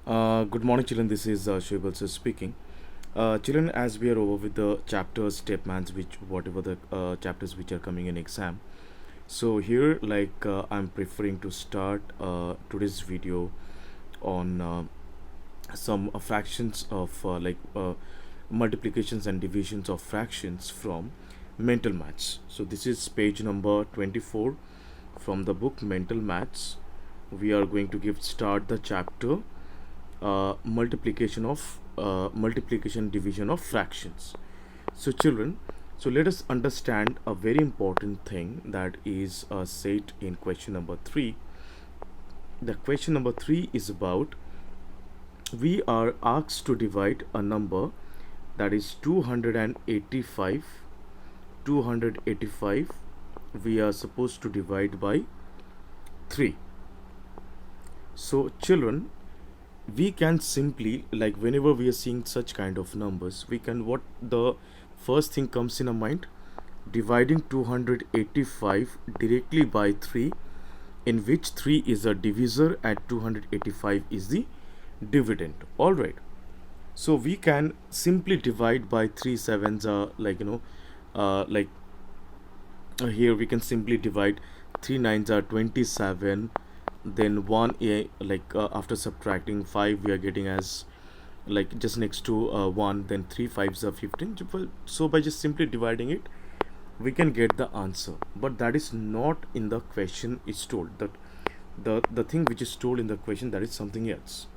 Good morning, children. This is Shoaib sir speaking. Children, as we are over with the chapters, statements, which whatever the chapters which are coming in exam. So here, I'm preferring to start today's video on some fractions of multiplications and divisions of fractions from mental maths. So this is page number 24 from the book Mental Maths. We are going to give start the chapter multiplication division of fractions. So children, so let us understand a very important thing that is said in question number 3. The question number 3 is about, we are asked to divide a number that is 285. We are supposed to divide by 3. So children, we can simply, like, whenever we are seeing such kind of numbers, we can, what the first thing comes in our mind, dividing 285 directly by 3, in which 3 is a divisor and 285 is the dividend. All right, so we can simply divide by 3 sevens, here we can simply divide 3 nines are 27, then 1 after subtracting 5 we are getting as like just next to 1, then 3 fives are 15. So by just simply dividing it, we can get the answer, but that is not in the question is told. That the thing which is told in the question, that is something else.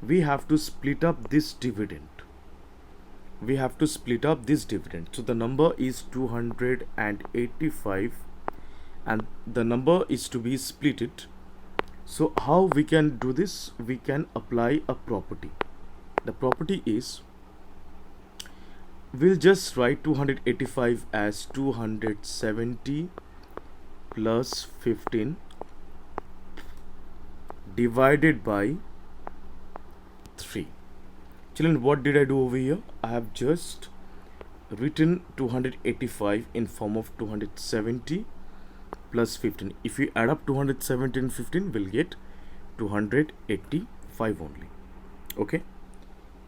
We have to split up this dividend. So the number is 285 and the number is to be splitted. So how we can do this? We can apply a property. The property is, we'll just write 285 as 270 plus 15 divided by 3. Children, what did I do over here? I have just written 285 in form of 270 plus 15. If we add up 270 and 15, we'll get 285 only. Okay,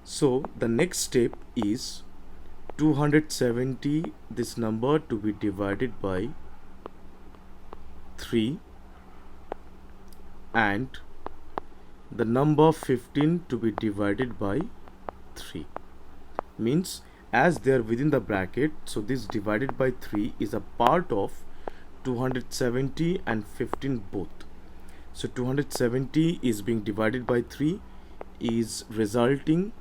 so the next step is 270, this number to be divided by 3, and the number 15 to be divided by 3. Means as they are within the bracket, so this divided by 3 is a part of 270 and 15 both. So 270 is being divided by 3 is resulting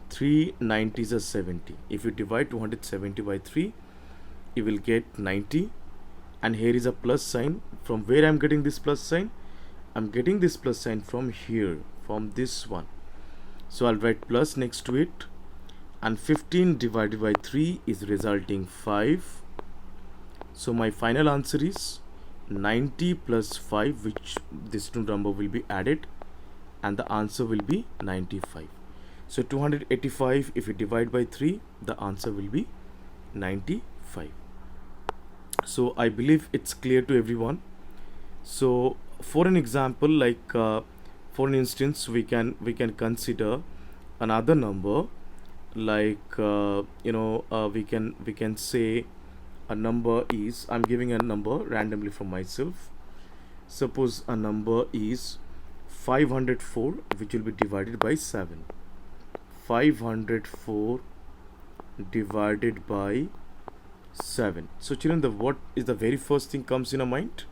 390s are 70. If you divide 270 by 3, you will get 90, and here is a plus sign. From where I'm getting this plus sign? I'm getting this plus sign from here, from this one. So I'll write plus next to it, and 15 divided by 3 is resulting 5. So my final answer is 90 plus 5, which this two number will be added, and the answer will be 95. So 285, if you divide by 3, the answer will be 95. So I believe it's clear to everyone. So for an example, for an instance, we can consider another number, we can say a number is, I'm giving a number randomly from myself. Suppose a number is 504, which will be divided by 7. 504 divided by 7. So children, what is the very first thing comes in our mind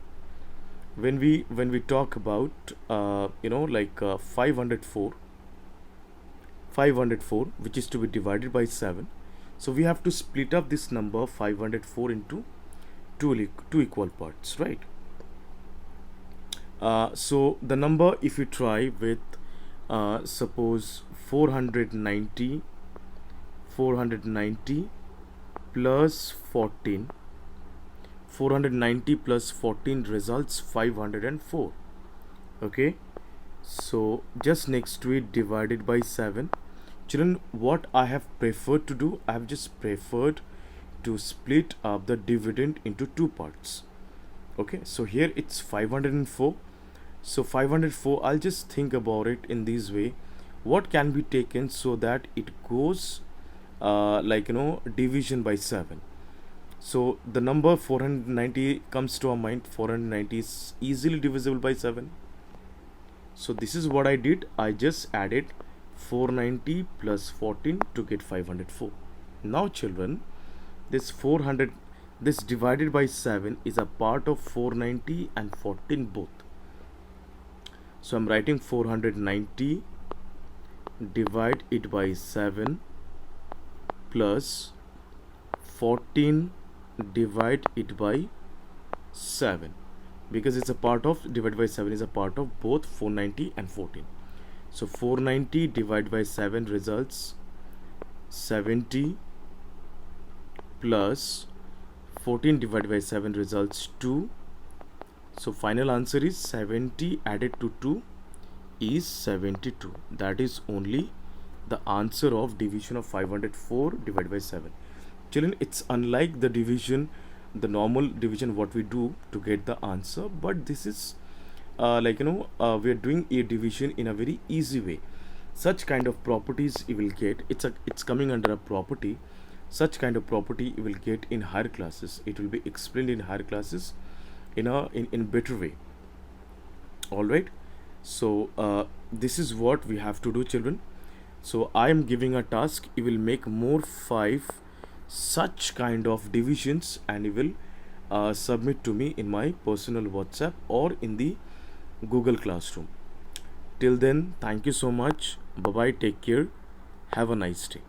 when we talk about 504, which is to be divided by 7. So we have to split up this number 504 into two equal parts, right? So the number, if you try with suppose 490 plus 14, 490 plus 14 results 504. Okay, so just next to it, divided by 7. Children, what I have preferred to do, I have just preferred to split up the dividend into two parts. Okay, so here it's 504. So 504, I'll just think about it in this way. what can be taken so that it goes division by 7. So the number 490 comes to our mind. 490 is easily divisible by 7. So this is what I did. I just added 490 plus 14 to get 504. Now children, this divided by 7 is a part of 490 and 14 both. So I'm writing 490 divide it by 7 plus 14 divide it by 7, because it's a part of, divided by 7 is a part of both 490 and 14. So 490 divided by 7 results 70 plus 14 divided by 7 results 2. So final answer is 70 added to 2 is 72. That is only the answer of division of 504 divided by 7. Children, it's unlike the division, the normal division what we do to get the answer, but this is we are doing a division in a very easy way. Such kind of properties you will get, it's coming under a property. Such kind of property you will get in higher classes. It will be explained in higher classes in better way. All right, so this is what we have to do, children. So I am giving a task. You will make more 5 such kind of divisions and you will submit to me in my personal WhatsApp or in the Google Classroom. Till then, thank you so much. Bye bye, take care, have a nice day.